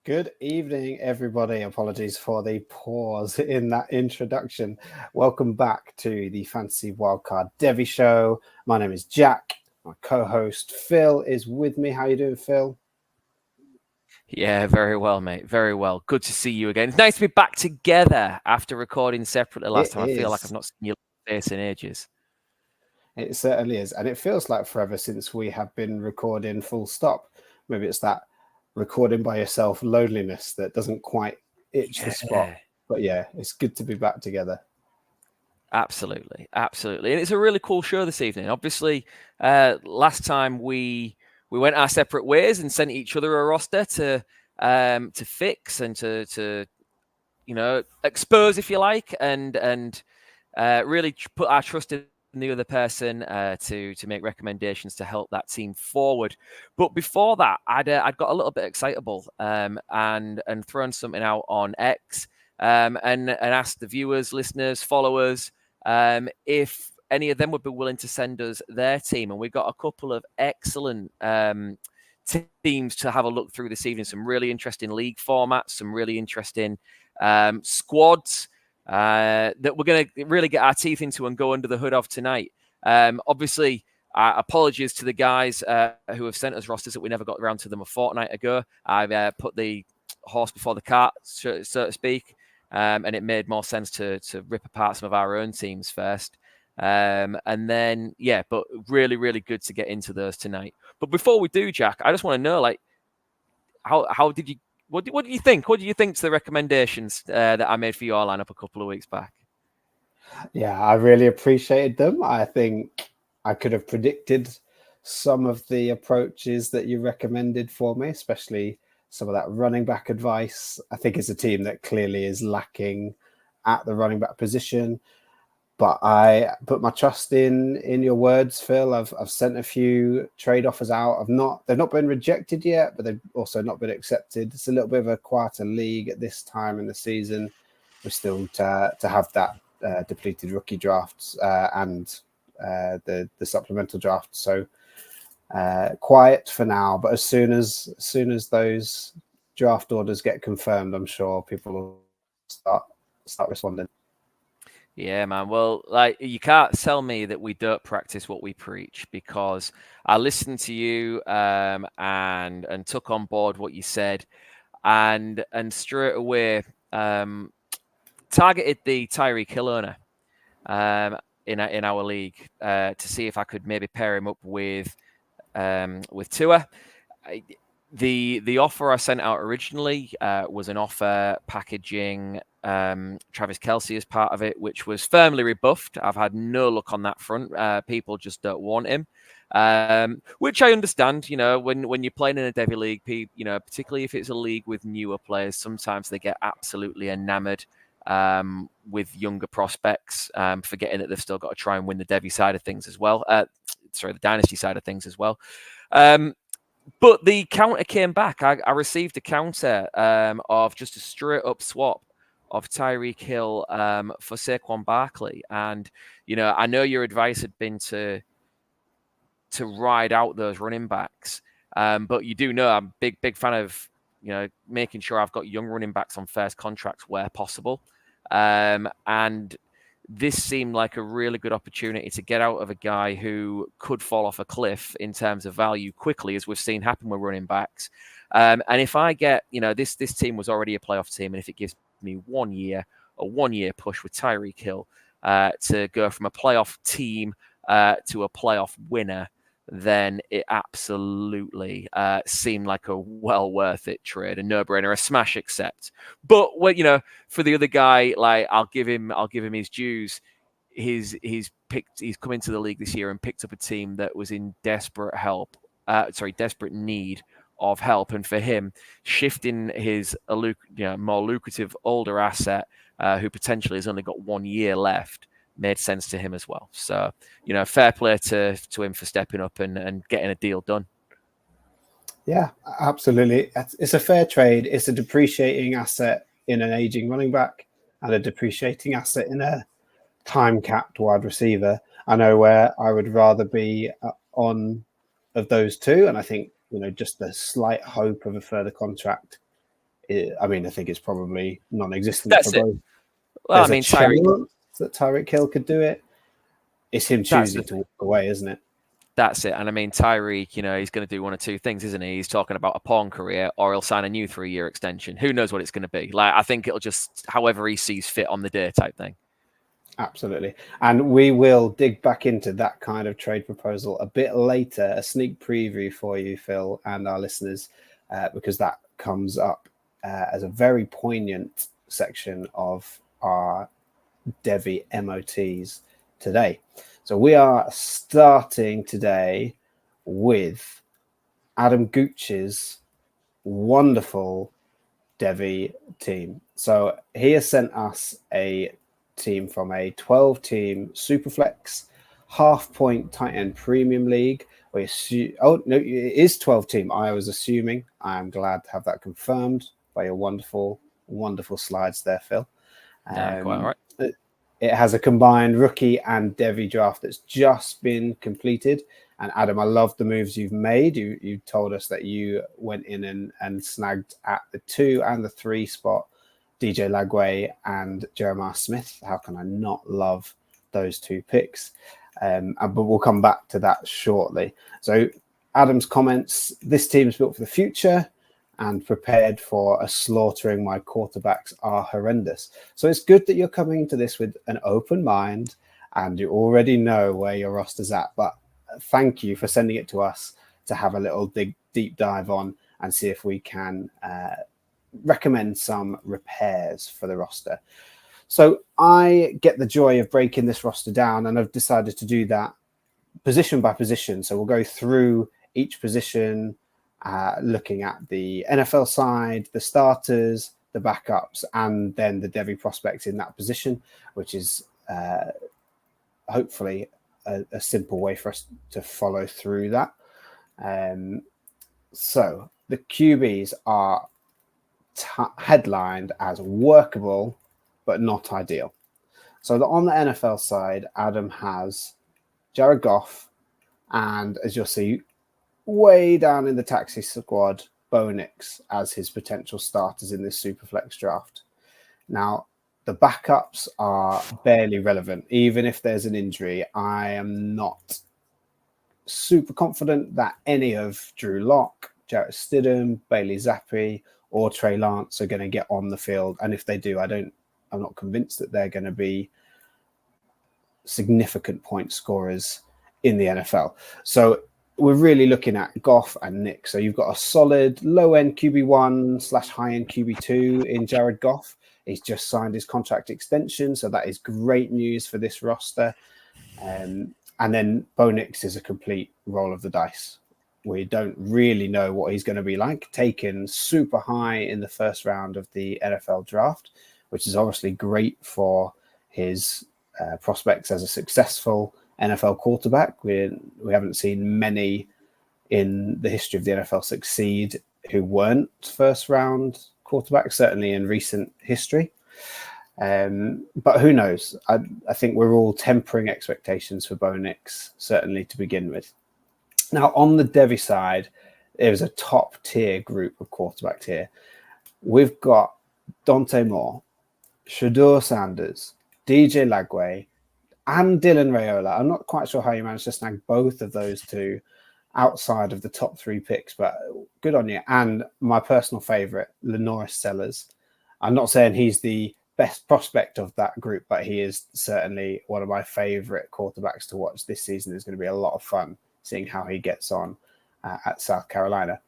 Good evening, everybody. Apologies for the pause in that introduction. Welcome back to the Fantasy Wildcard Devy Show. My name is Jack. My co-host Phil is with me. How you doing, Phil? Yeah, very well, mate. Very well. Good to see you again. It's nice to be back together after recording separately last It time. I feel like I've is. not seen your face in ages. It certainly is. And it feels like forever since we have been recording full stop. Maybe it's that recording by yourself loneliness that doesn't quite itch the spot. But yeah, it's good to be back together. Absolutely. Absolutely. And it's a really cool show this evening. Obviously, last time we went our separate ways and sent each other a roster to fix and to expose, if you like, and really put our trust in the other person to make recommendations to help that team forward. But before that, I'd got a little bit excitable and thrown something out on X and asked the viewers, listeners, followers if any of them would be willing to send us their team, and we got a couple of excellent teams to have a look through this evening. Some really interesting league formats, some really interesting squads that we're going to really get our teeth into and go under the hood of tonight. Obviously, apologies to the guys who have sent us rosters that we never got around to them a fortnight ago. I've put the horse before the cart, so to speak, and it made more sense to rip apart some of our own teams first. And then, yeah, but really, really good to get into those tonight. But before we do, Jack, I just want to know, like, how did you what do you think? What do you think to the recommendations that I made for your lineup a couple of weeks back? Yeah, I really appreciated them. I think I could have predicted some of the approaches that you recommended for me, especially some of that running back advice. I think it's a team that clearly is lacking at the running back position. But I put my trust in your words, Phil. I've sent a few trade offers out. They've not been rejected yet, but they've also not been accepted. It's a little bit of a quieter league at this time in the season. We're still to have that depleted rookie drafts and the supplemental draft. So quiet for now. But as soon as those draft orders get confirmed, I'm sure people will start responding. Yeah, man. Well, like, you can't tell me that we don't practice what we preach, because I listened to you and took on board what you said, and straight away targeted the Tyreek Hill owner in our league to see if I could maybe pair him up with Tua. The offer I sent out originally was an offer packaging Travis Kelce as part of it, which was firmly rebuffed. I've had no luck on that front. People just don't want him, which I understand. You know, when you're playing in a Devy league, particularly if it's a league with newer players, sometimes they get absolutely enamored with younger prospects, forgetting that they've still got to try and win the Devy side of things as well. The Dynasty side of things as well. But the counter came back. I received a counter of just a straight up swap of Tyreek Hill for Saquon Barkley. And, I know your advice had been to ride out those running backs. But you do know I'm a big fan of, making sure I've got young running backs on first contracts where possible. And this seemed like a really good opportunity to get out of a guy who could fall off a cliff in terms of value quickly, as we've seen happen with running backs. And if I get, this team was already a playoff team, and if it gives me a 1 year push with Tyreek Hill to go from a playoff team to a playoff winner, then it absolutely seemed like a well worth it trade, a no-brainer, a smash accept. But for the other guy, like, I'll give him his dues. He's come into the league this year and picked up a team that was in desperate need of help, and for him, shifting his more lucrative older asset, who potentially has only got 1 year left, made sense to him as well. So, fair play to him for stepping up and getting a deal done. Yeah, absolutely. It's a fair trade. It's a depreciating asset in an aging running back and a depreciating asset in a time-capped wide receiver. I know where I would rather be on of those two, and I think just the slight hope of a further contract I mean, I think it's probably non-existent for That's it. both. Well, I There's a mean, Tyreek. chance that Tyreek Hill could do it. It's him That's choosing to walk away, isn't it? That's it. And I mean, Tyreek, you know, he's going to do one of two things, isn't he? He's talking about a pawn career, or he'll sign a new 3-year extension. Who knows what it's going to be? Like, I think it'll just however he sees fit on the day type thing. Absolutely. And we will dig back into that kind of trade proposal a bit later, a sneak preview for you, Phil, and our listeners, because that comes up as a very poignant section of our Devy MOTs today. So we are starting today with Adam Gooch's wonderful Devy team. So he has sent us a team from a 12-team Superflex half-point tight end premium league. Oh no, it is 12-team. I was assuming. I am glad to have that confirmed by your wonderful slides there, Phil. Quite all right. It has a combined rookie and Devy draft that's just been completed. And Adam, I love the moves you've made. You told us that you went in and snagged at the 2 and the 3 spot DJ Lagway and Jeremiah Smith. How can I not love those 2 picks? But we'll come back to that shortly. So Adam's comments, this team's built for the future and prepared for a slaughtering. My quarterbacks are horrendous. So it's good that you're coming to this with an open mind and you already know where your roster's at. But thank you for sending it to us to have a little deep dive on and see if we can recommend some repairs for the roster. So I get the joy of breaking this roster down, and I've decided to do that position by position. So we'll go through each position, looking at the NFL side, the starters, the backups, and then the Devy prospects in that position, which is hopefully a simple way for us to follow through that. So the QBs are headlined as workable, but not ideal. So on the NFL side, Adam has Jared Goff, and as you'll see, way down in the taxi squad, Bo Nix as his potential starters in this Superflex draft. Now, the backups are barely relevant. Even if there's an injury, I am not super confident that any of Drew Lock, Jarrett Stidham, Bailey Zappi, or Trey Lance are going to get on the field. And if they do, I'm not convinced that they're going to be significant point scorers in the NFL. So we're really looking at Goff and Nick. So you've got a solid low-end QB1 / high-end QB2 in Jared Goff. He's just signed his contract extension, so that is great news for this roster. And then Bo Nix is a complete roll of the dice. We don't really know what he's going to be like. Taken super high in the first round of the NFL draft, which is obviously great for his prospects as a successful NFL quarterback. We haven't seen many in the history of the NFL succeed who weren't first round quarterbacks, certainly in recent history. But who knows? I think we're all tempering expectations for Bo Nix, certainly to begin with. Now, on the Devy side, there's a top tier group of quarterbacks here. We've got Dante Moore, Shedeur Sanders, DJ Lagway, and Dylan Raiola. I'm not quite sure how you managed to snag both of those two outside of the top 3 picks, but good on you. And my personal favorite, Lenoris Sellers. I'm not saying he's the best prospect of that group, but he is certainly one of my favorite quarterbacks to watch this season. It's going to be a lot of fun seeing how he gets on at South Carolina.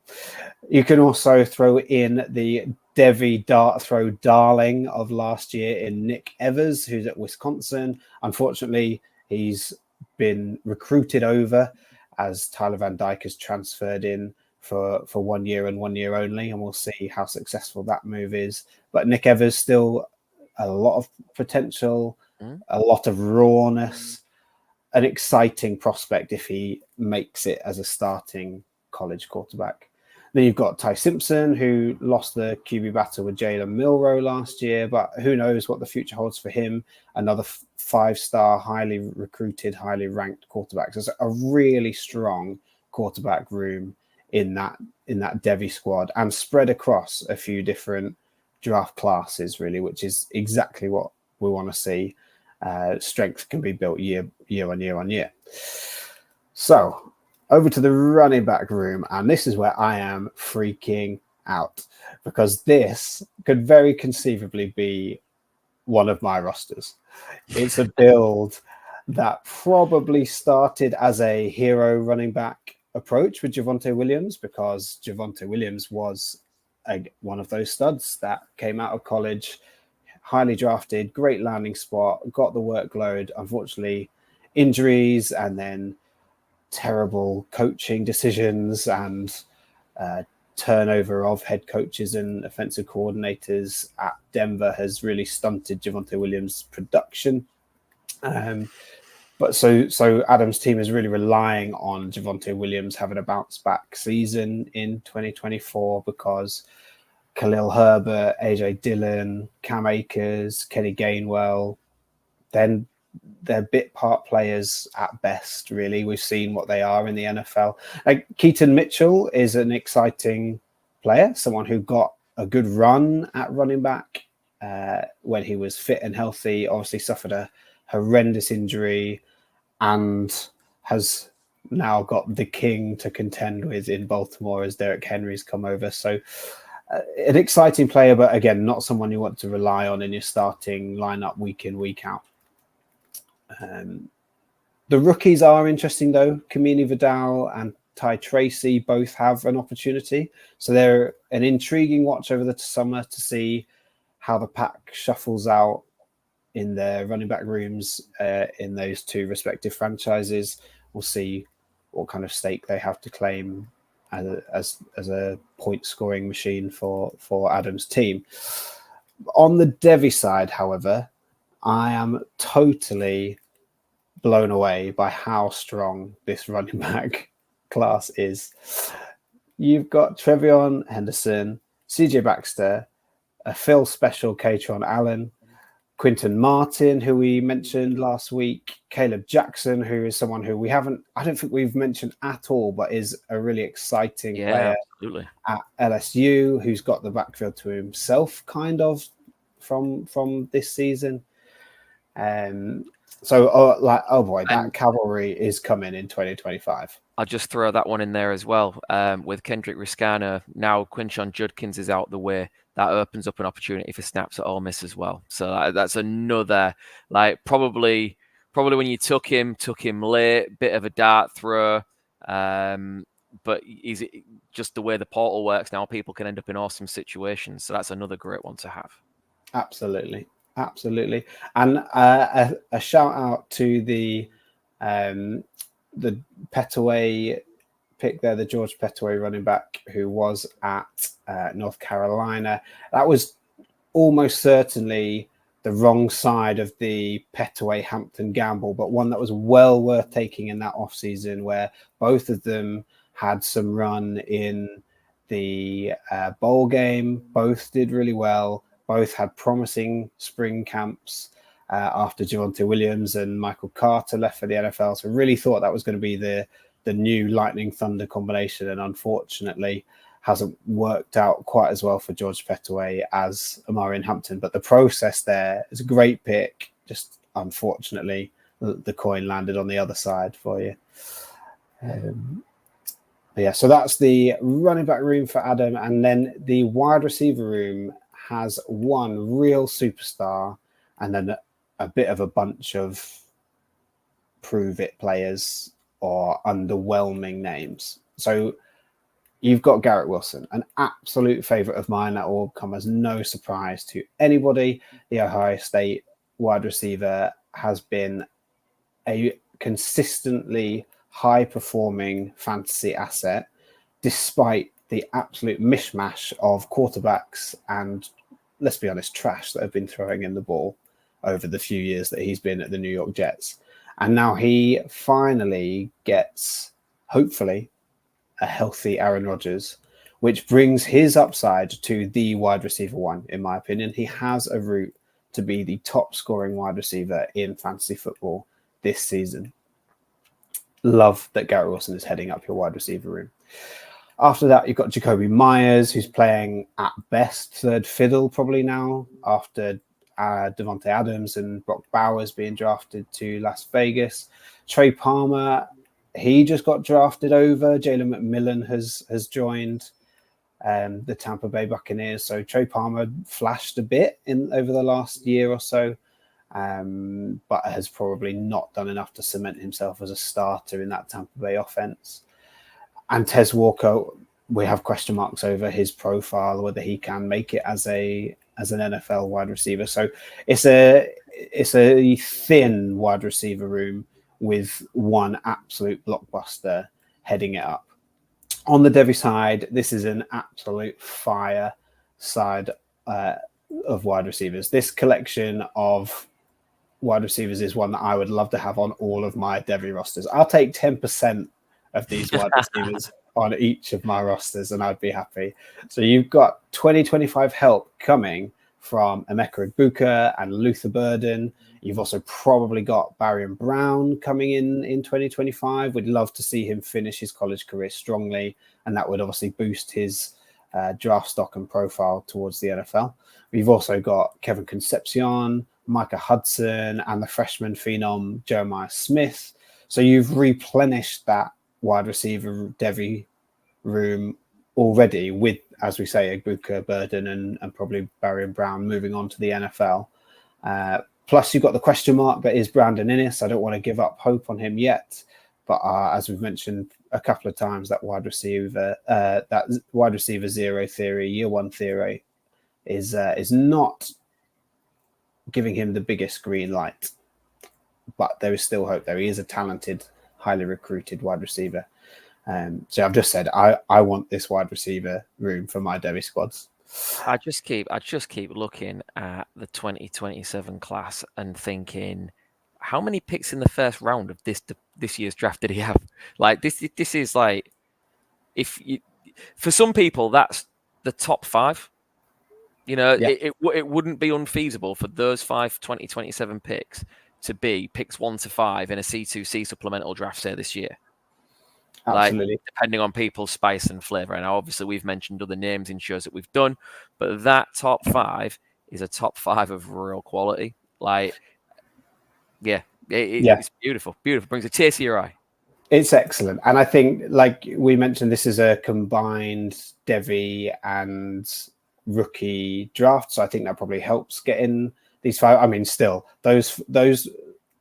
You can also throw in the Devy dart throw darling of last year in Nick Evers, who's at Wisconsin. Unfortunately, he's been recruited over as Tyler Van Dyke has transferred in for 1 year and 1 year only, and we'll see how successful that move is. But Nick Evers still a lot of potential, a lot of rawness, an exciting prospect if he makes it as a starting college quarterback. Then you've got Ty Simpson, who lost the QB battle with Jalen Milroe last year, but who knows what the future holds for him. Another 5-star, highly recruited, highly ranked quarterback. So it's a really strong quarterback room in that Devy squad and spread across a few different draft classes, really, which is exactly what we want to see. Strength can be built year on year. So over to the running back room, and this is where I am freaking out, because this could very conceivably be one of my rosters. It's a build that probably started as a hero running back approach with Javonte Williams, because Javonte Williams was one of those studs that came out of college, highly drafted, great landing spot, got the workload. Unfortunately, injuries and then terrible coaching decisions and turnover of head coaches and offensive coordinators at Denver has really stunted Javonte Williams' production. But so Adam's team is really relying on Javonte Williams having a bounce back season in 2024, because Khalil Herbert, AJ Dillon, Cam Akers, Kenny Gainwell, then they're bit part players at best, really. We've seen what they are in the NFL. Like Keaton Mitchell is an exciting player, someone who got a good run at running back when he was fit and healthy, obviously suffered a horrendous injury and has now got the king to contend with in Baltimore as Derrick Henry's come over. So an exciting player, but again, not someone you want to rely on in your starting lineup week in, week out. The rookies are interesting, though. Kamini Vidal and Ty Tracy both have an opportunity. So they're an intriguing watch over the summer to see how the pack shuffles out in their running back rooms in those two respective franchises. We'll see what kind of stake they have to claim as a point scoring machine for Adam's team. On the Devy side, however, I am totally blown away by how strong this running back class is. You've got Trevion Henderson, CJ Baxter, a Phil Special, Katron Allen, Quinton Martin, who we mentioned last week, Caleb Jackson, who is someone who I don't think we've mentioned at all, but is a really exciting player absolutely. At LSU, who's got the backfield to himself, kind of, from this season. Oh boy, that cavalry is coming in 2025. I'll just throw that one in there as well. With Kendrick Riscano, now Quinshon Judkins is out the way. That opens up an opportunity for snaps at Ole Miss as well. So that's another, probably when you took him late, bit of a dart throw. But he's just the way the portal works now, people can end up in awesome situations. So that's another great one to have. Absolutely. And a shout out to the Petaway pick there, the George Petaway running back who was at North Carolina. That was almost certainly the wrong side of the Petaway Hampton gamble, but one that was well worth taking in that offseason, where both of them had some run in the bowl game. Both did really well. Both had promising spring camps after Javonte Williams and Michael Carter left for the NFL. So really thought that was going to be the new Lightning Thunder combination, and unfortunately hasn't worked out quite as well for George Petaway as Omarion Hampton. But the process there is a great pick. Just unfortunately, the coin landed on the other side for you. So that's the running back room for Adam. And then the wide receiver room has one real superstar and then a bit of a bunch of prove it players or underwhelming names. So you've got Garrett Wilson, an absolute favorite of mine. That will come as no surprise to anybody. The Ohio State wide receiver has been a consistently high-performing fantasy asset, despite the absolute mishmash of quarterbacks and, let's be honest, trash that have been throwing in the ball over the few years that he's been at the New York Jets. And now he finally gets, hopefully, a healthy Aaron Rodgers, which brings his upside to the wide receiver one, in my opinion. He has a route to be the top scoring wide receiver in fantasy football this season. Love that Garrett Wilson is heading up your wide receiver room. After that, you've got Jacoby Myers, who's playing at best third fiddle probably now after Devontae Adams and Brock Bowers being drafted to Las Vegas. Trey Palmer, he just got drafted over. Jalen McMillan has joined the Tampa Bay Buccaneers. So Trey Palmer flashed a bit over the last year or so, but has probably not done enough to cement himself as a starter in that Tampa Bay offense. And Tez Walker, we have question marks over his profile, whether he can make it as an NFL wide receiver. So it's a thin wide receiver room with one absolute blockbuster heading it up. On the Devy side, this is an absolute fire side of wide receivers. This collection of wide receivers is one that I would love to have on all of my Devy rosters. I'll take 10% of these wide receivers on each of my rosters and I'd be happy. So you've got 2025 help coming from Emeka Egbuka and Luther Burden. You've also probably got Barry Brown coming in 2025. We'd love to see him finish his college career strongly, and that would obviously boost his draft stock and profile towards the NFL. We've also got Kevin Concepcion, Micah Hudson, and the freshman phenom Jeremiah Smith. So you've replenished that wide receiver Devy room already with, as we say, Egbuka, Burden, and probably Barry Brown moving on to the NFL. Plus, you've got the question mark that is Brandon Inniss. I don't want to give up hope on him yet, but as we've mentioned a couple of times, that wide receiver zero theory, year one theory, is not giving him the biggest green light. But there is still hope there. He is a talented, highly recruited wide receiver. So I've just said I want this wide receiver room for my Devy squads. I just keep looking at the 2027 class and thinking, how many picks in the first round of this year's draft did he have? Like this is like, for some people that's the top five. You know, yeah. It wouldn't be unfeasible for those 5 2027 picks to be picks 1 to 5 in a C2C supplemental draft, say, this year. Absolutely. Like, depending on people's spice and flavor. And obviously we've mentioned other names in shows that we've done, but that top 5 is a top 5 of real quality. Like, it's beautiful. Beautiful. Brings a tear to your eye. It's excellent. And I think, like we mentioned, this is a combined Devy and rookie draft. So I think that probably helps get in these 5. I mean, still, those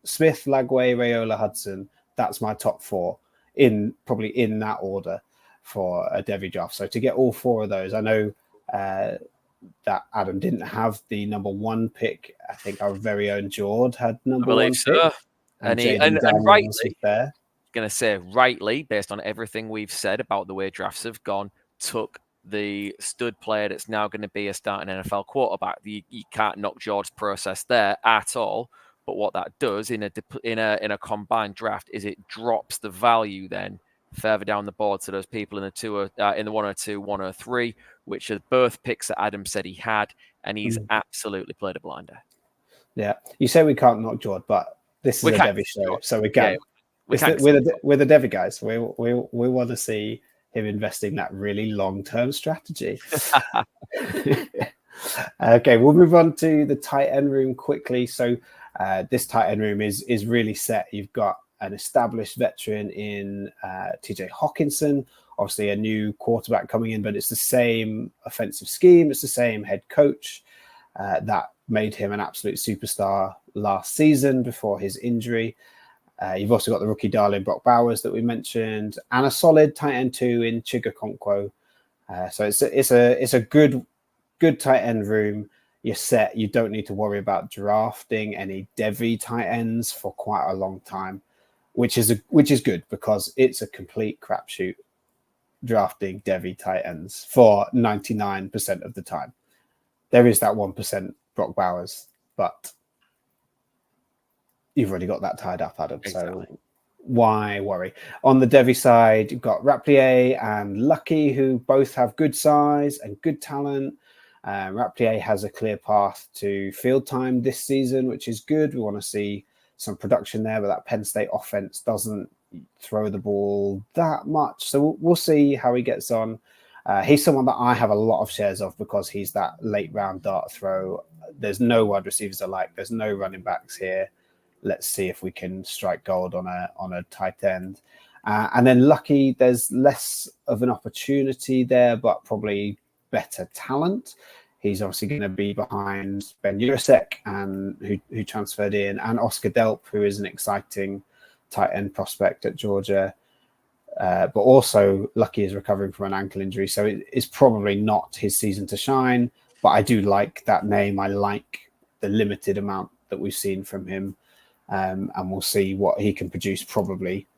Smith, Lagway, Rayola, Hudson, that's my top 4. Probably in that order for a Devy draft. So to get all 4 of those, I know that Adam didn't have the number 1 pick. I think our very own Jord had number 1 pick. And rightly, there. Going to say rightly, based on everything we've said about the way drafts have gone, took the stud player that's now going to be a starting NFL quarterback. You can't knock Jord's process there at all. But what that does in a combined draft is it drops the value then further down the board to those people in the 102, 103, which are both picks that Adam said he had, and he's absolutely played a blinder. Yeah, you say we can't knock Jord, but this is a Devy show, so we can. Yeah, we're the Devy guys. We want to see him investing that really long-term strategy. Okay, we'll move on to the tight end room quickly. So. This tight end room is really set. You've got an established veteran in TJ Hawkinson, obviously a new quarterback coming in, but it's the same offensive scheme. It's the same head coach that made him an absolute superstar last season before his injury. You've also got the rookie darling Brock Bowers that we mentioned, and a solid tight end 2 in Chigga Okonkwo. So it's a good tight end room. You're set. You don't need to worry about drafting any Devy tight ends for quite a long time, which is good because it's a complete crapshoot drafting Devy tight ends for 99% of the time. There is that 1% Brock Bowers, but you've already got that tied up, Adam. Exactly. So why worry? On the Devy side, you've got Raplier and Lucky, who both have good size and good talent. Raplier has a clear path to field time this season, which is good. We want to see some production there, but that Penn State offense doesn't throw the ball that much. So we'll see how he gets on. He's someone that I have a lot of shares of because he's that late round dart throw. There's no wide receivers alike. There's no running backs here. Let's see if we can strike gold on a tight end. And then Lucky, there's less of an opportunity there, but probably better talent. He's obviously going to be behind Ben Yurosek, and who transferred in, and Oscar Delp, who is an exciting tight end prospect at Georgia. But also Lucky is recovering from an ankle injury, so it's probably not his season to shine. But I do like that name. I like the limited amount that we've seen from him, and we'll see what he can produce probably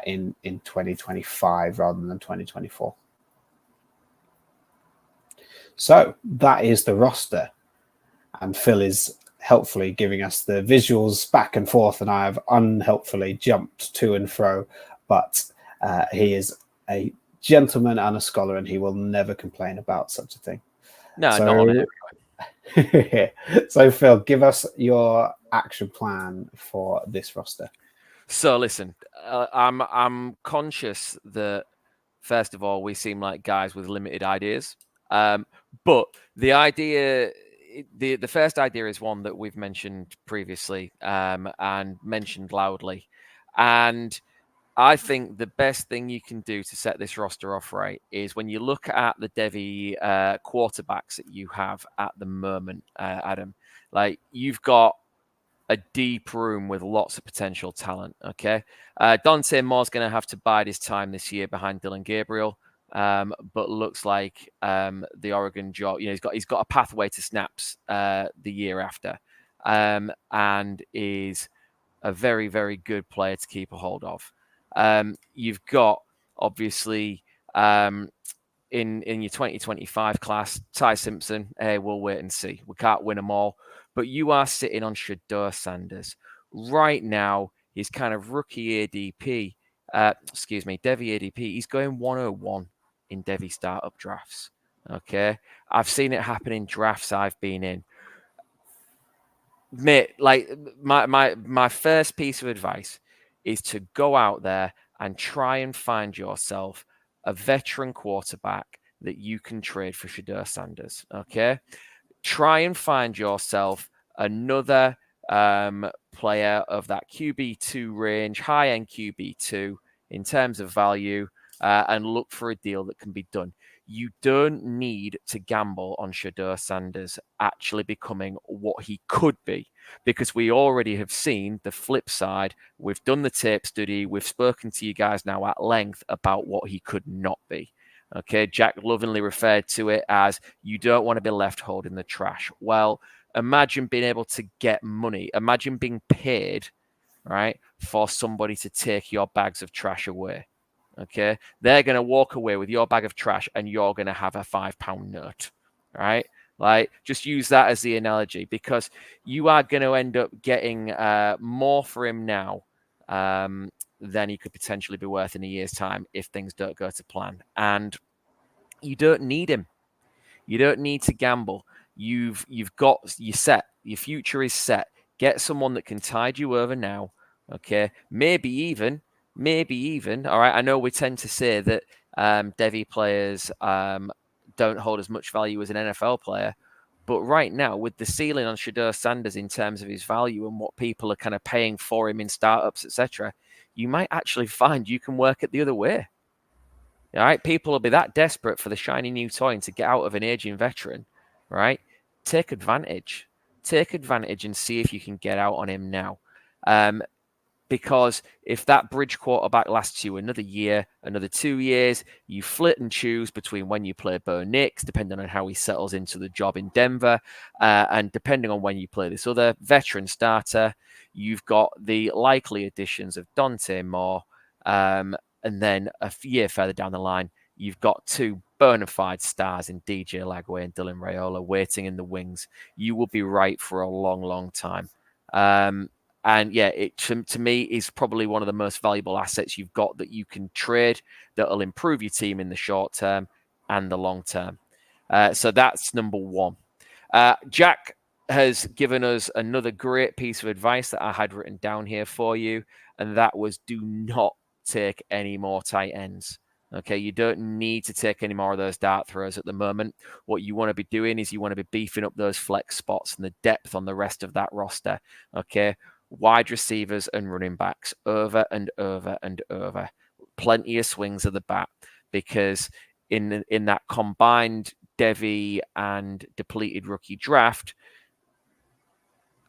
in 2025 rather than 2024. So that is the roster, and Phil is helpfully giving us the visuals back and forth, and I have unhelpfully jumped to and fro, but he is a gentleman and a scholar, and he will never complain about such a thing. No, not on it. So Phil, give us your action plan for this roster. So listen, I'm conscious that first of all we seem like guys with limited ideas, but the idea, the first idea is one that we've mentioned previously and mentioned loudly, and I think the best thing you can do to set this roster off right is when you look at the Devy quarterbacks that you have at the moment, Adam, like you've got a deep room with lots of potential talent. Okay. Dante Moore's going to have to bide his time this year behind Dylan Gabriel. But looks like the Oregon job, he's got a pathway to snaps the year after, and is a very, very good player to keep a hold of. You've got obviously in your 2025 class, Ty Simpson. Hey, we'll wait and see. We can't win them all, but you are sitting on Shedeur Sanders right now. His kind of rookie ADP, Devy ADP. He's going 101 in Devy startup drafts. Okay, I've seen it happen in drafts I've been in. Mate, like my first piece of advice is to go out there and try and find yourself a veteran quarterback that you can trade for Shedeur Sanders. Okay, try and find yourself another player of that QB2 range, high-end QB2 in terms of value, and look for a deal that can be done. You don't need to gamble on Shedeur Sanders actually becoming what he could be, because we already have seen the flip side. We've done the tape study. We've spoken to you guys now at length about what he could not be. Okay, Jack lovingly referred to it as you don't want to be left holding the trash. Well, imagine being able to get money. Imagine being paid, right, for somebody to take your bags of trash away. Okay, they're going to walk away with your bag of trash and you're going to have a £5 note, right? Like, just use that as the analogy, because you are going to end up getting more for him now than he could potentially be worth in a year's time if things don't go to plan. And you don't need him. You don't need to gamble. You've got you set. Your future is set. Get someone that can tide you over now. Okay, maybe even. All right. I know we tend to say that Devy players don't hold as much value as an NFL player, but right now, with the ceiling on Shedeur Sanders in terms of his value and what people are kind of paying for him in startups, etc., you might actually find you can work it the other way. All right, people will be that desperate for the shiny new toy and to get out of an aging veteran, right? Take advantage and see if you can get out on him now. Because if that bridge quarterback lasts you another year, another 2 years, you flit and choose between when you play Bo Nix, depending on how he settles into the job in Denver, and depending on when you play this other veteran starter, you've got the likely additions of Dante Moore, and then a year further down the line, you've got two bona fide stars in DJ Lagway and Dylan Raiola waiting in the wings. You will be right for a long, long time. And yeah, it to me is probably one of the most valuable assets you've got that you can trade that will improve your team in the short term and the long term. So that's number one. Jack has given us another great piece of advice that I had written down here for you, and that was do not take any more tight ends. Okay, you don't need to take any more of those dart throws at the moment. What you want to be doing is you want to be beefing up those flex spots and the depth on the rest of that roster. Okay, wide receivers and running backs over and over and over. Plenty of swings of the bat, because in that combined Devy and depleted rookie draft,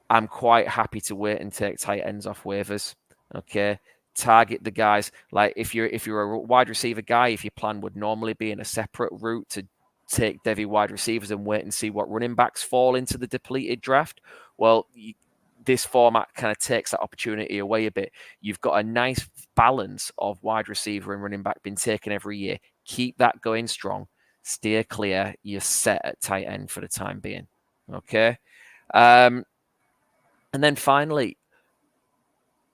I'm quite happy to wait and take tight ends off waivers. Okay, target the guys. Like if you're a wide receiver guy, if your plan would normally be in a separate route to take Devy wide receivers and wait and see what running backs fall into the depleted draft, well, this format kind of takes that opportunity away a bit. You've got a nice balance of wide receiver and running back being taken every year. Keep that going strong. Steer clear. You're set at tight end for the time being. Okay. And then finally,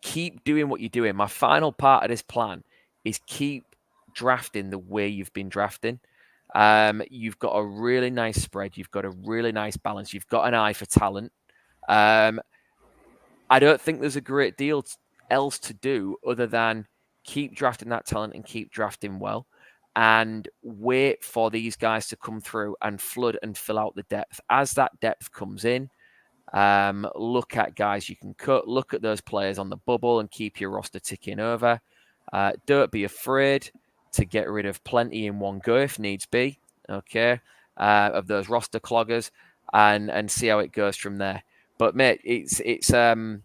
keep doing what you're doing. My final part of this plan is keep drafting the way you've been drafting. You've got a really nice spread. You've got a really nice balance. You've got an eye for talent. I don't think there's a great deal else to do other than keep drafting that talent and keep drafting well, and wait for these guys to come through and flood and fill out the depth. As that depth comes in, look at guys you can cut, look at those players on the bubble and keep your roster ticking over. Don't be afraid to get rid of plenty in one go if needs be, okay, of those roster cloggers, and see how it goes from there. But mate, it's a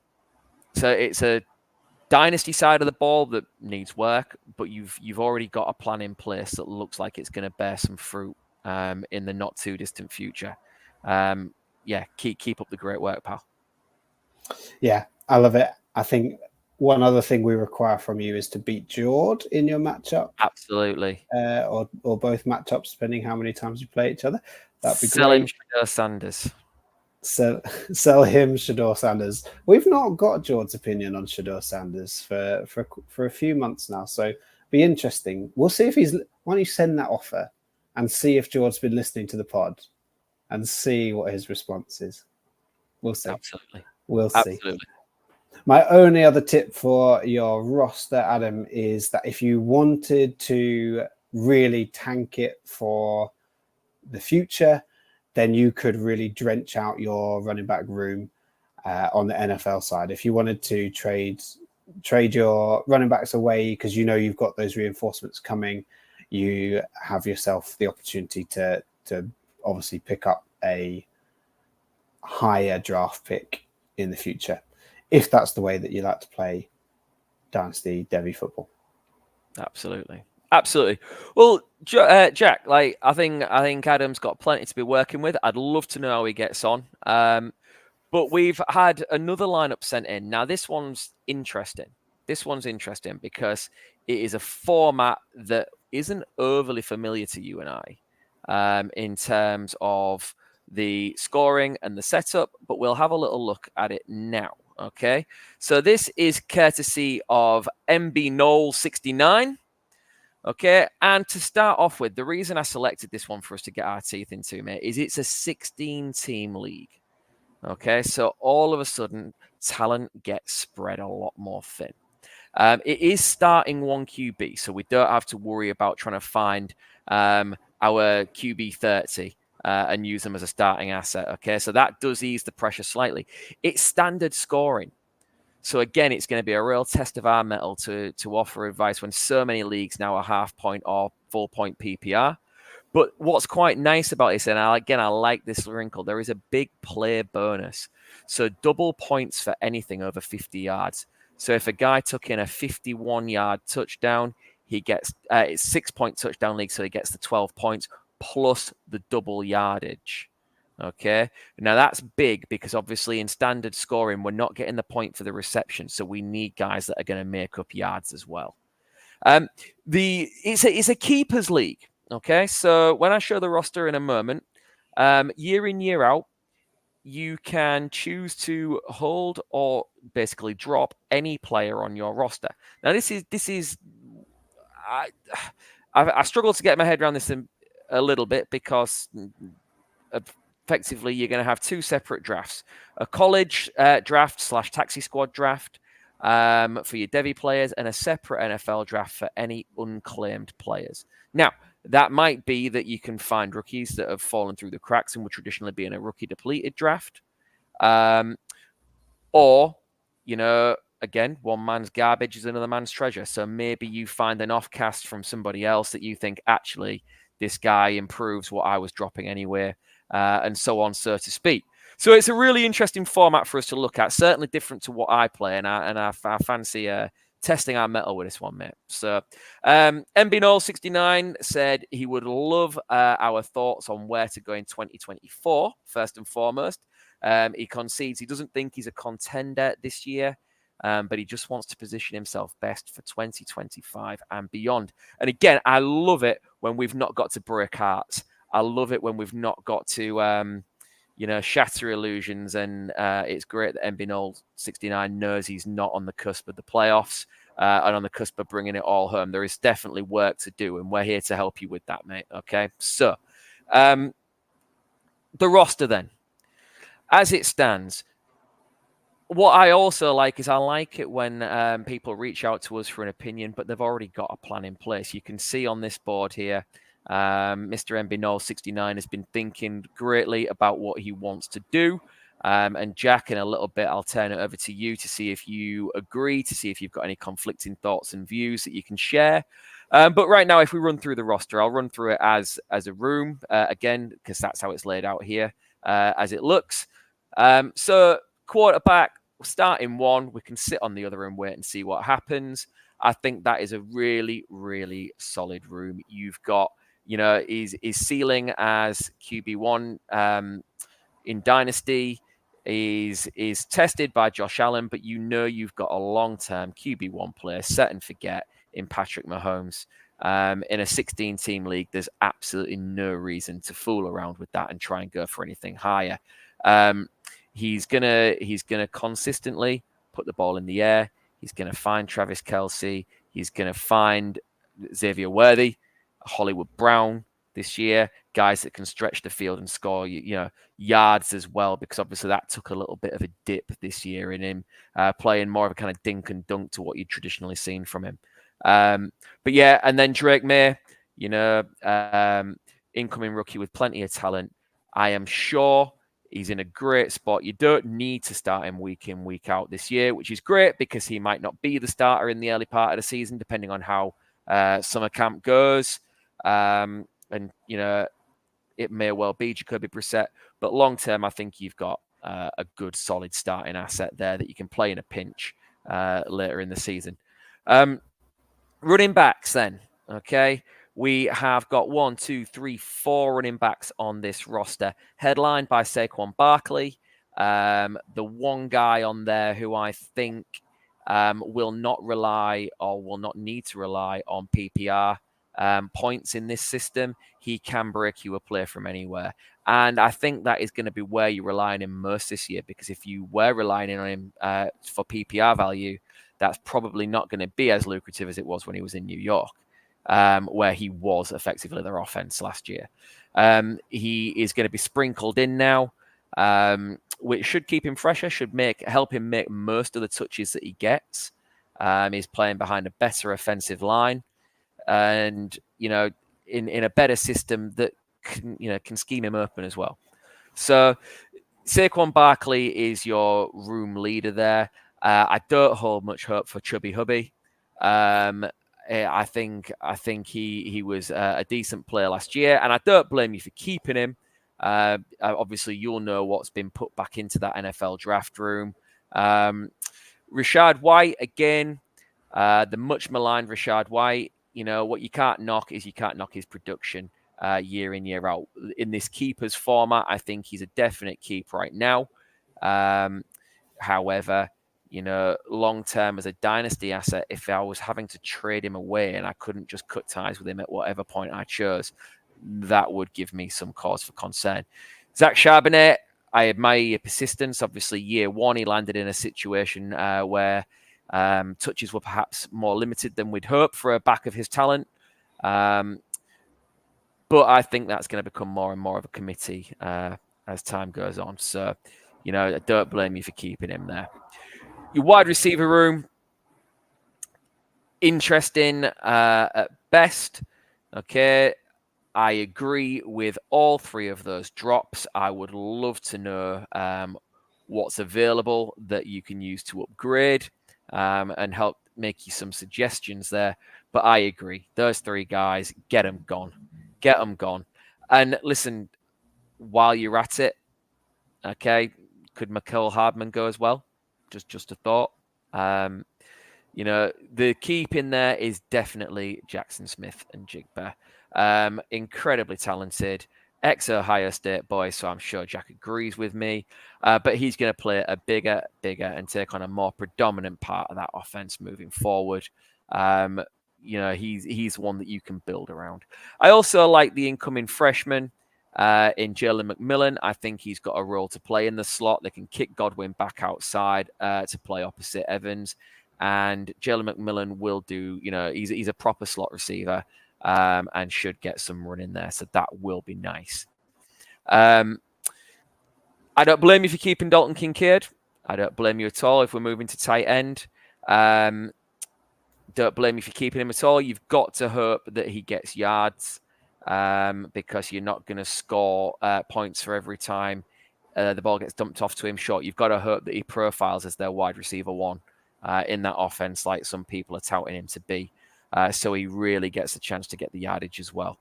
dynasty side of the ball that needs work, but you've already got a plan in place that looks like it's going to bear some fruit in the not too distant future. Yeah, keep up the great work, pal. Yeah, I love it. I think one other thing we require from you is to beat Jord in your matchup. Absolutely. Or both matchups, depending how many times you play each other. That'd be Sell great. him Shedeur Sanders. Sell him Shedeur Sanders. We've not got Jord's opinion on Shedeur Sanders for a few months now, so be interesting. We'll see if he's. Why don't you send that offer and see if Jord's been listening to the pod and see what his response is. We'll see. Absolutely. We'll see. Absolutely. My only other tip for your roster, Adam, is that if you wanted to really tank it for the future, then you could really drench out your running back room on the NFL side. If you wanted to trade your running backs away because you know you've got those reinforcements coming, you have yourself the opportunity to obviously pick up a higher draft pick in the future, if that's the way that you like to play Dynasty Devy football. Absolutely. Well, Jack, like I think Adam's got plenty to be working with. I'd love to know how he gets on. But we've had another lineup sent in. Now, this one's interesting. Because it is a format that isn't overly familiar to you and I in terms of the scoring and the setup, but we'll have a little look at it now. Okay, so this is courtesy of MB Knoll 69. Okay, and to start off with, the reason I selected this one for us to get our teeth into, mate, is it's a 16-team league. Okay, so all of a sudden, talent gets spread a lot more thin. It is starting one QB, so we don't have to worry about trying to find our QB 30 and use them as a starting asset. Okay, so that does ease the pressure slightly. It's standard scoring. So again, it's going to be a real test of our mettle to offer advice when so many leagues now are half point or full point PPR. But what's quite nice about this, and I like this wrinkle, there is a big play bonus. So double points for anything over 50 yards. So if a guy took in a 51-yard touchdown, he gets it's 6-point touchdown league, so he gets the 12 points plus the double yardage. Okay, now that's big because obviously in standard scoring, we're not getting the point for the reception. So we need guys that are going to make up yards as well. It's a keepers league. Okay, so when I show the roster in a moment, year in, year out, you can choose to hold or basically drop any player on your roster. Now this is I struggle to get my head around this a little bit because effectively, you're going to have two separate drafts, a college draft / taxi squad draft for your Devy players and a separate NFL draft for any unclaimed players. Now, that might be that you can find rookies that have fallen through the cracks and would traditionally be in a rookie depleted draft. Or, again, one man's garbage is another man's treasure. So maybe you find an offcast from somebody else that you think, actually, this guy improves what I was dropping anyway, and so on, so to speak. So it's a really interesting format for us to look at, certainly different to what I play, and I fancy testing our metal with this one, mate. So MB69 said he would love our thoughts on where to go in 2024, first and foremost. He concedes he doesn't think he's a contender this year, but he just wants to position himself best for 2025 and beyond. And again, I love it when we've not got to break hearts. I love it when we've not got to, shatter illusions. And it's great that MB69 knows he's not on the cusp of the playoffs and on the cusp of bringing it all home. There is definitely work to do, and we're here to help you with that, mate. Okay, so the roster then. As it stands, what I also like is I like it when people reach out to us for an opinion, but they've already got a plan in place. You can see on this board here, Mr. MB69 has been thinking greatly about what he wants to do. And Jack, in a little bit, I'll turn it over to you to see if you agree, to see if you've got any conflicting thoughts and views that you can share. But right now, if we run through the roster, I'll run through it as a room, again, because that's how it's laid out here, as it looks. So quarterback, we'll start in one. We can sit on the other and wait and see what happens. I think that is a really, really solid room. You've got, his ceiling as QB1 in Dynasty is tested by Josh Allen, but you've got a long-term QB1 player, set and forget, in Patrick Mahomes. In a 16-team league, there's absolutely no reason to fool around with that and try and go for anything higher. He's gonna consistently put the ball in the air. He's gonna find Travis Kelce. He's gonna find Xavier Worthy, Hollywood Brown this year, guys that can stretch the field and score yards as well, because obviously that took a little bit of a dip this year in him playing more of a kind of dink and dunk to what you'd traditionally seen from him. But yeah, and then Drake May, incoming rookie with plenty of talent. I am sure he's in a great spot. You don't need to start him week in, week out this year, which is great because he might not be the starter in the early part of the season, depending on how summer camp goes. And, it may well be Jacoby Brissett. But long term, I think you've got a good, solid starting asset there that you can play in a pinch later in the season. Running backs then, okay? We have got 4 running backs on this roster, headlined by Saquon Barkley. The one guy on there who I think will not rely or will not need to rely on PPR points in this system. He can break you a play from anywhere. And I think that is going to be where you rely on him most this year, because if you were relying on him for PPR value, that's probably not going to be as lucrative as it was when he was in New York. Where he was effectively their offense last year. He is going to be sprinkled in now, which should keep him fresher, should help him make most of the touches that he gets. He's playing behind a better offensive line, and in a better system that can scheme him open as well. So Saquon Barkley is your room leader there. I don't hold much hope for Chubby Hubby. I think he was a decent player last year, and I don't blame you for keeping him. Obviously, you'll know what's been put back into that NFL draft room. Rachaad White, again, the much maligned Rachaad White. What you can't knock is his production year in, year out. In this keepers format, I think he's a definite keep right now. However, long term as a dynasty asset, if I was having to trade him away and I couldn't just cut ties with him at whatever point I chose, that would give me some cause for concern. Zach Charbonnet, I admire your persistence. Obviously, year one, he landed in a situation where touches were perhaps more limited than we'd hope for a back of his talent. But I think that's going to become more and more of a committee as time goes on. So, I don't blame you for keeping him there. Your wide receiver room, interesting at best. Okay, I agree with all three of those drops. I would love to know what's available that you can use to upgrade and help make you some suggestions there. But I agree. Those three guys, get them gone. Get them gone. And listen, while you're at it, okay, could Michael Hardman go as well? Just a thought. The keep in there is definitely Jackson Smith and Jigba. Incredibly talented, ex-Ohio State boy, so I'm sure Jack agrees with me. But he's going to play a bigger, and take on a more predominant part of that offense moving forward. He's one that you can build around. I also like the incoming freshman in Jalen McMillan. I think he's got a role to play in the slot. They can kick Godwin back outside to play opposite Evans. And Jalen McMillan will do, he's a proper slot receiver and should get some run in there. So that will be nice. I don't blame you for keeping Dalton Kincaid. I don't blame you at all if we're moving to tight end. Don't blame you for keeping him at all. You've got to hope that he gets yards because you're not going to score points for every time the ball gets dumped off to him short. You've got to hope that he profiles as their wide receiver one. In that offense, like some people are touting him to be. So he really gets a chance to get the yardage as well.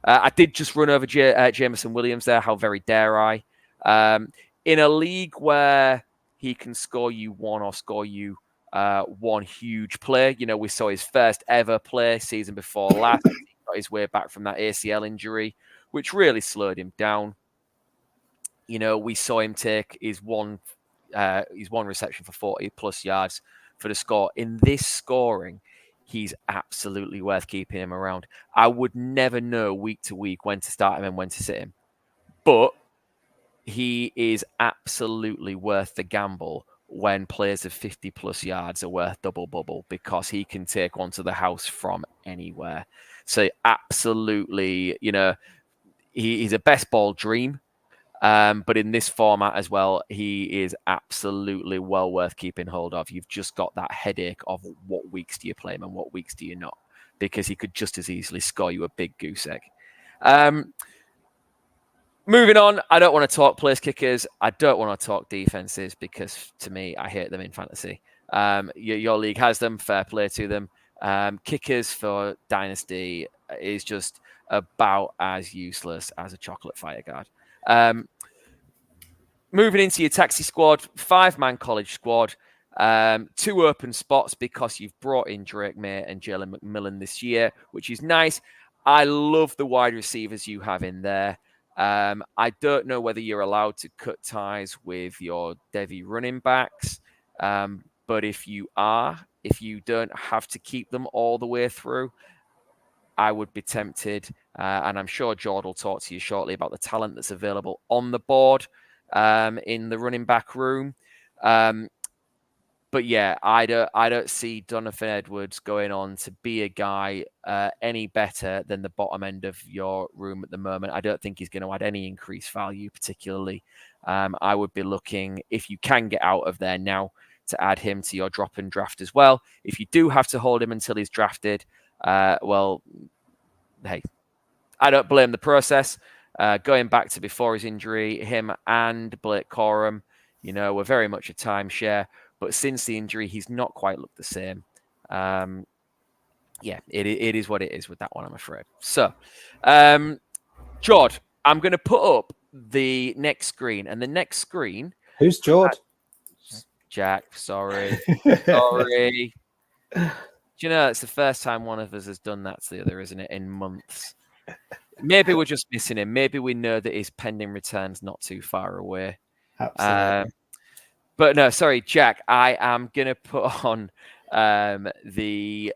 I did just run over Jameson Williams there. How very dare I? In a league where he can score you one or score you one huge play, we saw his first ever play season before last. He got his way back from that ACL injury, which really slowed him down. We saw him take his one reception for 40 plus yards for the score. In this scoring, he's absolutely worth keeping him around. I would never know week to week when to start him and when to sit him, but he is absolutely worth the gamble when players of 50 plus yards are worth double bubble because he can take one to the house from anywhere. So absolutely, he's a best ball dream. But in this format as well, he is absolutely well worth keeping hold of. You've just got that headache of what weeks do you play him and what weeks do you not, because he could just as easily score you a big goose egg. Moving on, I don't want to talk place kickers. I don't want to talk defenses because to me, I hate them in fantasy. Your league has them, fair play to them. Kickers for Dynasty is just about as useless as a chocolate fire guard. Moving into your taxi squad, 5-man college squad, 2 open spots because you've brought in Drake May and Jalen McMillan this year, which is nice. I love the wide receivers you have in there. I don't know whether you're allowed to cut ties with your Devy running backs, but if you don't have to keep them all the way through, I would be tempted, and I'm sure Jord will talk to you shortly about the talent that's available on the board in the running back room. But yeah, I don't see Donovan Edwards going on to be a guy any better than the bottom end of your room at the moment. I don't think he's going to add any increased value particularly. I would be looking, if you can get out of there now, to add him to your drop and draft as well. If you do have to hold him until he's drafted, well, hey, I don't blame the process. Going back to before his injury, him and Blake Corum, were very much a timeshare. But since the injury, he's not quite looked the same. Yeah, it is what it is with that one, I'm afraid. So, Jord, I'm going to put up the next screen. And the next screen... Who's Jord? Jack, sorry. Sorry. Do you know, it's the first time one of us has done that to the other, isn't it, in months? Maybe we're just missing him. Maybe we know that his pending return's not too far away. Absolutely. But no, sorry, Jack. I am going to put on the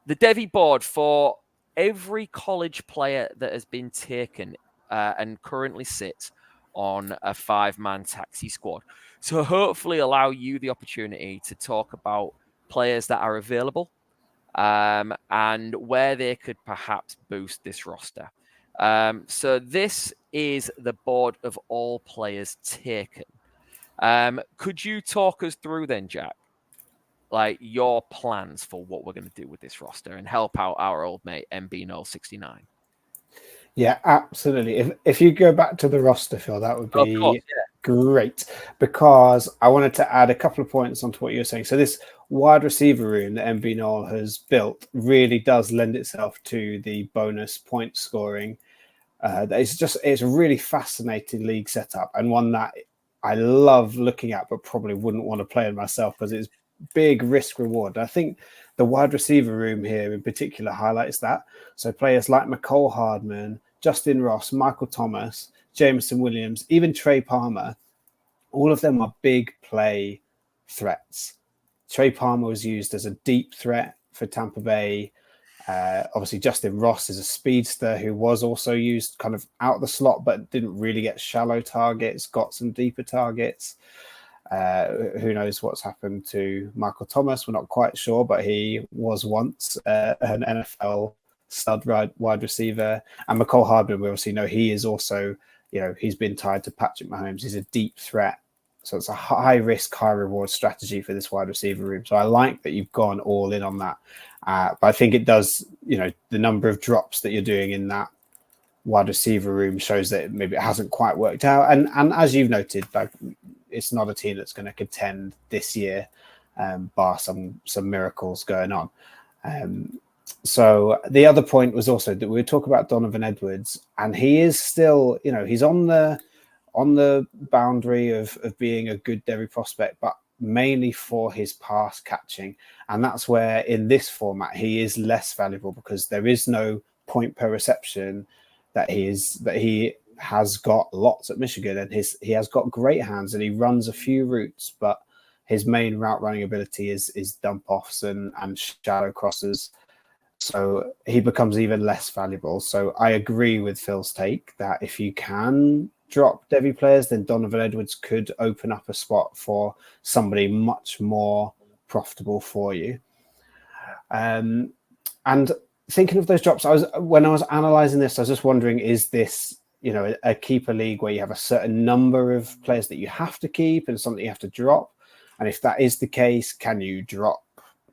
Devy board for every college player that has been taken and currently sits on a 5-man taxi squad. So hopefully allow you the opportunity to talk about players that are available and where they could perhaps boost this roster. So this is the board of all players taken. Could you talk us through then, Jack, like your plans for what we're going to do with this roster and help out our old mate MB069. Yeah, absolutely. If you go back to the roster, Phil, that would Of course, be great, because I wanted to add a couple of points onto what you were saying. So this wide receiver room that MB Knoll has built really does lend itself to the bonus point scoring. It's a really fascinating league setup, and one that I love looking at, but probably wouldn't want to play in myself because it's big risk reward. I think the wide receiver room here in particular highlights that. So players like McCole Hardman, Justin Ross, Michael Thomas, Jameson Williams, even Trey Palmer, all of them are big play threats. Trey Palmer was used as a deep threat for Tampa Bay. Obviously, Justin Ross is a speedster who was also used kind of out the slot, but didn't really get shallow targets, got some deeper targets. Who knows what's happened to Michael Thomas? We're not quite sure, but he was once an NFL stud wide receiver. And McCole Hardman, we obviously know he is also, he's been tied to Patrick Mahomes. He's a deep threat. So it's a high risk, high reward strategy for this wide receiver room. So I like that you've gone all in on that. But I think it does, the number of drops that you're doing in that wide receiver room shows that maybe it hasn't quite worked out. And as you've noted, like, it's not a team that's going to contend this year, bar some miracles going on. So the other point was also that we would talk about Donovan Edwards, and he is still, he's on the boundary of being a good Devy prospect, but mainly for his pass catching. And that's where in this format, he is less valuable because there is no point per reception that he has got lots at Michigan, and he has got great hands and he runs a few routes, but his main route running ability is dump offs and shallow crosses. So he becomes even less valuable. So I agree with Phil's take that if you can drop Devy players, then Donovan Edwards could open up a spot for somebody much more profitable for you. And thinking of those drops, when I was analyzing this, I was just wondering, is this, a keeper league where you have a certain number of players that you have to keep and something you have to drop? And if that is the case, can you drop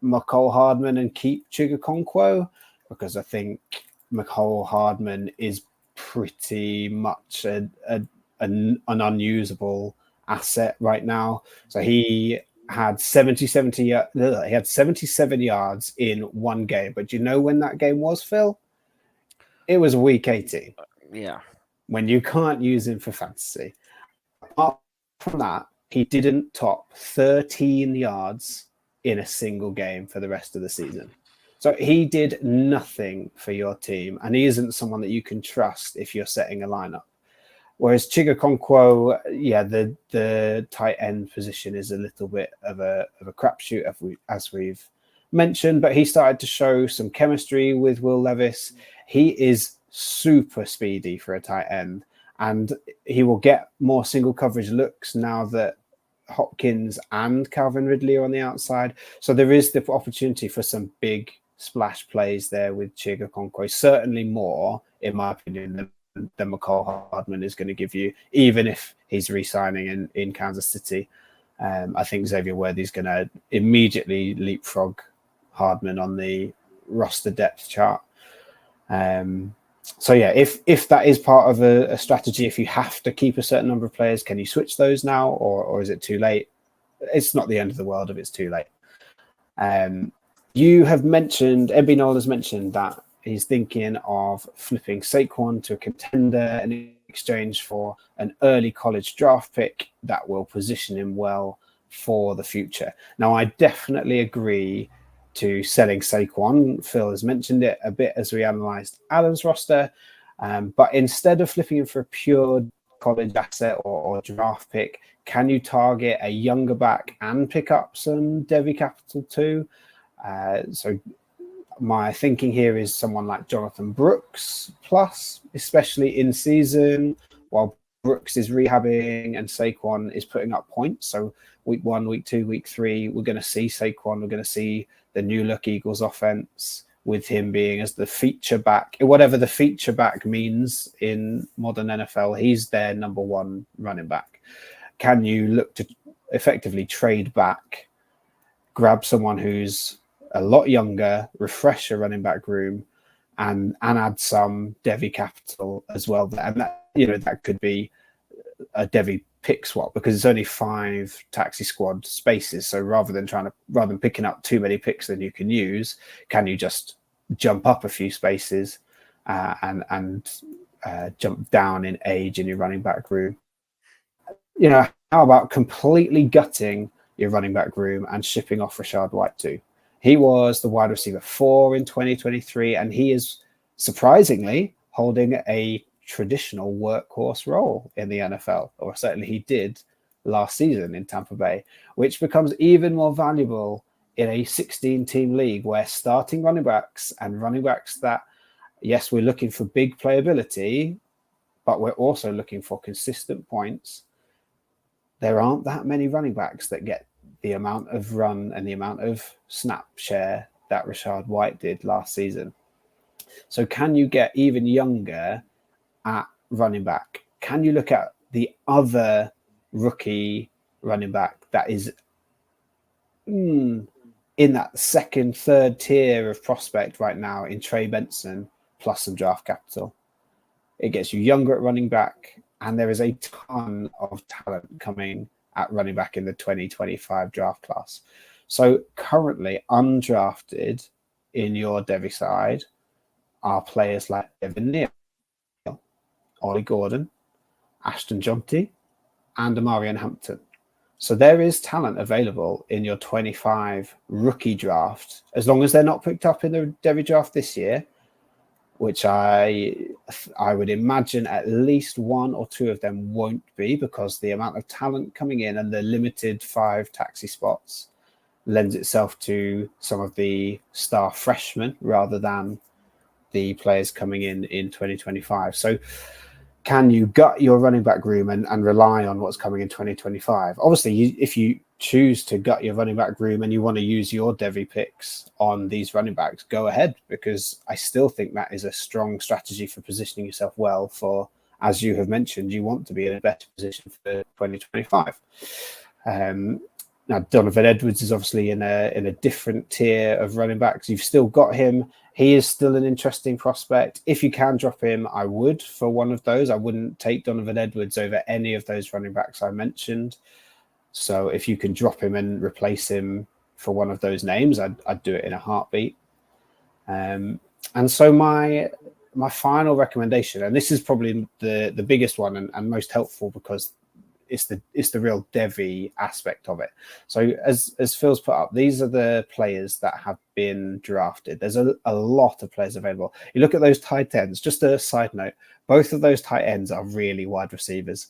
McCole Hardman and keep Chigakonkwo? Because I think McCole Hardman is pretty much an unusable asset right now. So he had 77 yards in one game. But do you know when that game was, Phil? It was week 18. Yeah. When you can't use him for fantasy. Apart from that, he didn't top 13 yards in a single game for the rest of the season. So he did nothing for your team, and he isn't someone that you can trust if you're setting a lineup. Whereas Chigakonkwo, the tight end position is a little bit of a crapshoot, as we've mentioned, but he started to show some chemistry with Will Levis. He is super speedy for a tight end, and he will get more single coverage looks now that Hopkins and Calvin Ridley are on the outside. So there is the opportunity for some big splash plays there with Chigakonkwo, certainly more, in my opinion, than McCole Hardman is going to give you, even if he's re-signing in Kansas City. I think Xavier Worthy's going to immediately leapfrog Hardman on the roster depth chart. So yeah, if that is part of a strategy, if you have to keep a certain number of players, can you switch those now, or is it too late? It's not the end of the world if it's too late. You have mentioned, MB Knoll has mentioned that he's thinking of flipping Saquon to a contender in exchange for an early college draft pick that will position him well for the future. Now, I definitely agree to selling Saquon. Phil has mentioned it a bit as we analysed Adam's roster. But instead of flipping him for a pure college asset or draft pick, can you target a younger back and pick up some Devy capital too? So my thinking here is someone like Jonathan Brooks plus, especially in season, while Brooks is rehabbing and Saquon is putting up points. So week 1, week 2, week 3, we're going to see Saquon. We're going to see the new look Eagles offense with him being as the feature back, whatever the feature back means in modern NFL. He's their number one running back. Can you look to effectively trade back grab someone who's a lot younger, refresh your running back room, and add some Devy capital as well. And that, you know, that could be a Devy pick swap, because it's only 5 taxi squad spaces. So rather than picking up too many picks than you can use, can you just jump up a few spaces and jump down in age in your running back room? You know, how about completely gutting your running back room and shipping off Rachaad White too? He was the wide receiver 4 in 2023, and he is surprisingly holding a traditional workhorse role in the NFL, or certainly he did last season in Tampa Bay, which becomes even more valuable in a 16-team league where starting running backs and running backs that, yes, we're looking for big playability, but we're also looking for consistent points. There aren't that many running backs that get the amount of run and the amount of snap share that Rachaad White did last season. So can you get even younger at running back? Can you look at the other rookie running back that is in that second, third tier of prospect right now in Trey Benson plus some draft capital? It gets you younger at running back, and there is a ton of talent coming at running back in the 2025 draft class. So currently undrafted in your Devy side are players like Evan Neal, Ollie Gordon, Ashton Jonty, and Amarian Hampton. So there is talent available in your 25 rookie draft, as long as they're not picked up in the Devy draft this year, which I would imagine at least 1 or 2 of them won't be, because the amount of talent coming in and the limited 5 taxi spots lends itself to some of the star freshmen rather than the players coming in 2025. So can you gut your running back room and rely on what's coming in 2025? Obviously, if you choose to gut your running back room and you want to use your Devy picks on these running backs, go ahead, because I still think that is a strong strategy for positioning yourself well for, as you have mentioned, you want to be in a better position for 2025. Now, Donovan Edwards is obviously in a different tier of running backs. You've still got him. He is still an interesting prospect. If you can drop him, I would for one of those. I wouldn't take Donovan Edwards over any of those running backs I mentioned. So if you can drop him and replace him for one of those names, I'd do it in a heartbeat. And so my final recommendation, and this is probably the biggest one and most helpful, because it's the real Devy aspect of it. So as Phil's put up, these are the players that have been drafted. There's a lot of players available. You look at those tight ends, just a side note, both of those tight ends are really wide receivers.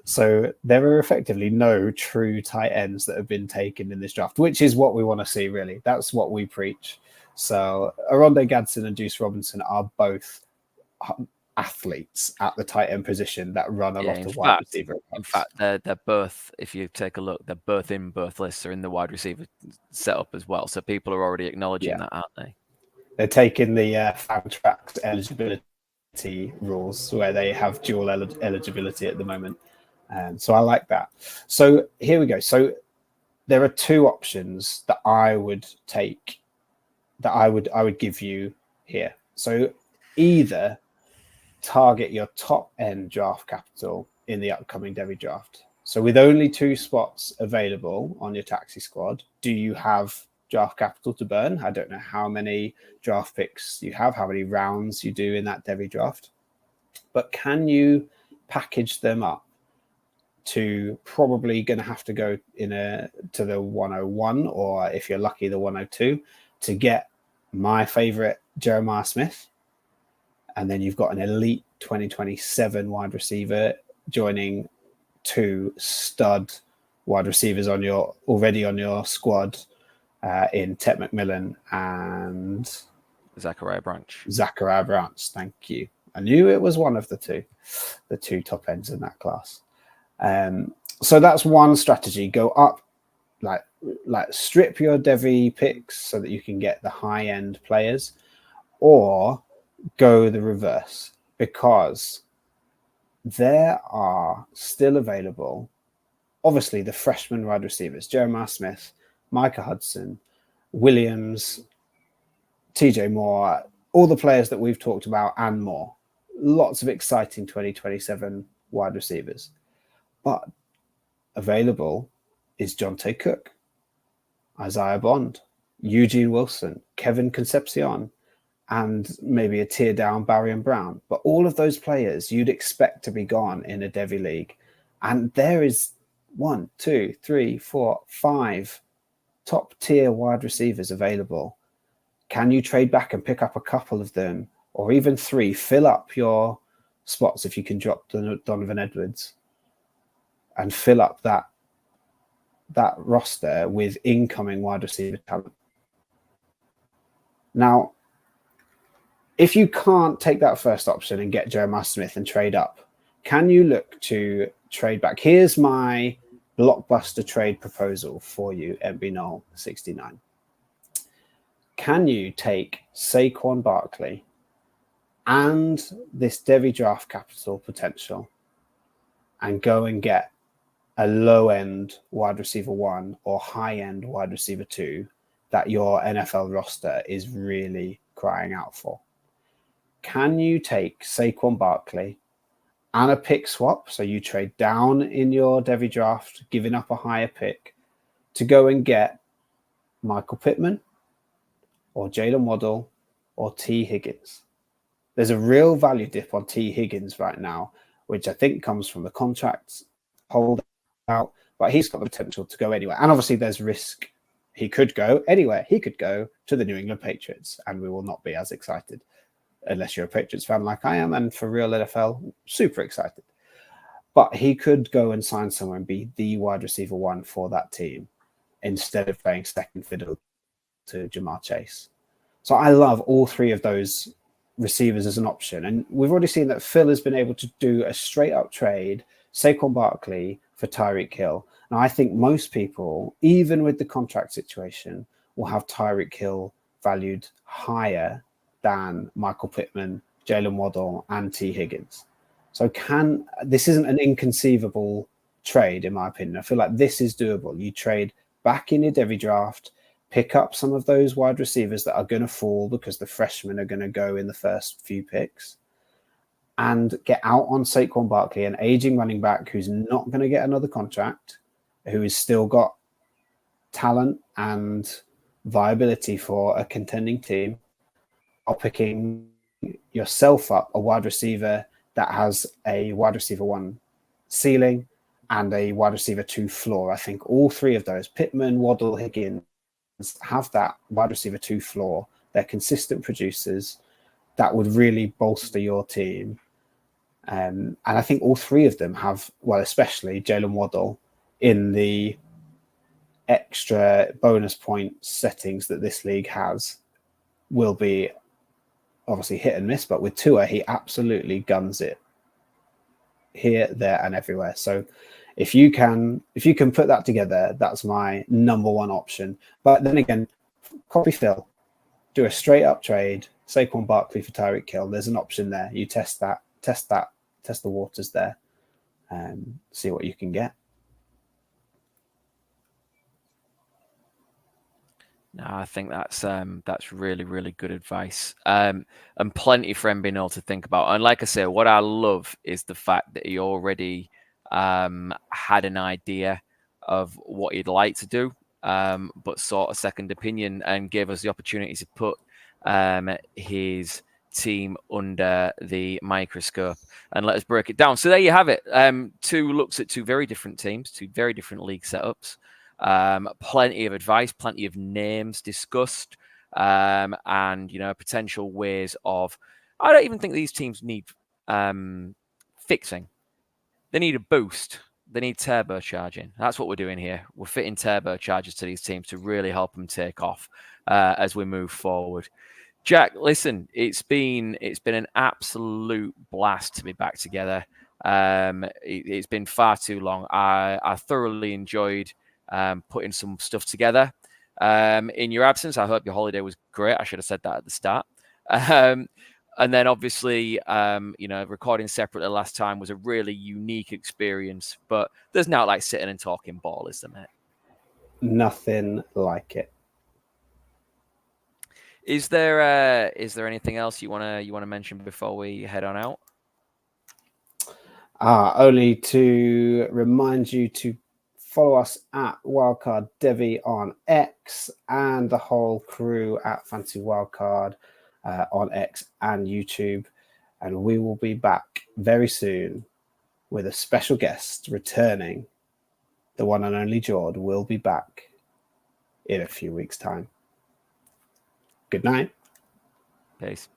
So there are effectively no true tight ends that have been taken in this draft, which is what we want to see, really. That's what we preach. So Aronde Gadsden and Deuce Robinson are both athletes at the tight end position that run a lot of wide receiver. In fact, they're both, if you take a look, they're both in both lists, are in the wide receiver setup as well. So people are already acknowledging that, aren't they? They're taking the fan-tracked eligibility rules where they have dual eligibility at the moment. So I like that. So here we go. So there are 2 options that I would take, that I would give you here. So either target your top end draft capital in the upcoming Devy draft. So with only 2 spots available on your taxi squad, do you have draft capital to burn? I don't know how many draft picks you have, how many rounds you do in that Devy draft, but can you package them up to probably going to have to go to the 101, or if you're lucky, the 102, to get my favorite Jeremiah Smith? And then you've got an elite 2027 wide receiver joining 2 stud wide receivers already on your squad in Ted McMillan and Zachariah Branch. Thank you. I knew it was one of the 2 top ends in that class. So that's one strategy. Go up, like strip your Devy picks so that you can get the high end players, or go the reverse, because there are still available, obviously, the freshman wide receivers, Jeremiah Smith, Micah Hudson, Williams, TJ Moore, all the players that we've talked about and more. Lots of exciting 2027 wide receivers. But available is Jonte Cook, Isaiah Bond, Eugene Wilson, Kevin Concepcion, and maybe a tier down Barry and Brown. But all of those players you'd expect to be gone in a Devy league. And there is 1, 2, 3, 4, 5 top tier wide receivers available. Can you trade back and pick up a couple of them, or even 3? Fill up your spots if you can drop Donovan Edwards and fill up that roster with incoming wide receiver talent. Now, if you can't take that first option and get Jeremiah Smith and trade up, can you look to trade back? Here's my blockbuster trade proposal for you, MB Null 69. Can you take Saquon Barkley and this Devy draft capital potential and go and get a low-end wide receiver 1 or high-end wide receiver 2 that your NFL roster is really crying out for? Can you take Saquon Barkley and a pick swap, so you trade down in your Devy draft, giving up a higher pick, to go and get Michael Pittman or Jalen Waddle or T. Higgins? There's a real value dip on T. Higgins right now, which I think comes from the contracts hold out, but he's got the potential to go anywhere. And obviously there's risk. He could go anywhere. He could go to the New England Patriots, and we will not be as excited unless you're a Patriots fan like I am. And for real NFL, super excited. But he could go and sign somewhere and be the wide receiver 1 for that team instead of playing second fiddle to Jamar Chase. So I love all 3 of those receivers as an option. And we've already seen that Phil has been able to do a straight up trade, Saquon Barkley for Tyreek Hill. Now, I think most people, even with the contract situation, will have Tyreek Hill valued higher than Michael Pittman, Jalen Waddle, and T. Higgins. So this isn't an inconceivable trade, in my opinion. I feel like this is doable. You trade back in your Devy draft, pick up some of those wide receivers that are going to fall because the freshmen are going to go in the first few picks, and get out on Saquon Barkley, an aging running back who's not going to get another contract, who has still got talent and viability for a contending team, or picking yourself up a wide receiver that has a wide receiver 1 ceiling and a wide receiver 2 floor. I think all 3 of those, Pittman, Waddle, Higgins, have that wide receiver 2 floor. They're consistent producers that would really bolster your team. And I think all 3 of them have, well, especially Jalen Waddle, in the extra bonus point settings that this league has, will be obviously hit and miss. But with Tua, he absolutely guns it here, there, and everywhere. So if you can put that together, that's my number 1 option. But then again, copy Phil, do a straight up trade, Saquon Barkley for Tyreek Hill. There's an option there. You test the waters there, and see what you can get. No, I think that's really, really good advice, and plenty for MBNL to think about. And like I say, what I love is the fact that he already had an idea of what he'd like to do, but sought a second opinion and gave us the opportunity to put his team under the microscope and let us break it down. So there you have it. 2 looks at 2 very different teams, 2 very different league setups. Plenty of advice, plenty of names discussed, and potential ways of. I don't even think these teams need fixing. They need a boost. They need turbocharging. That's what we're doing here. We're fitting turbochargers to these teams to really help them take off as we move forward. Jack, listen, it's been an absolute blast to be back together. It's been far too long. I thoroughly enjoyed putting some stuff together in your absence. I hope your holiday was great. I should have said that at the start. And then obviously, recording separately last time was a really unique experience, but there's not like sitting and talking ball, is there, mate? nothing like it. Is there anything else you wanna mention before we head on out? Only to remind you to follow us at Wildcard Devy on X and the whole crew at Fancy Wildcard on X and YouTube. And we will be back very soon with a special guest returning. The one and only Jord will be back in a few weeks' time. Good night. Peace.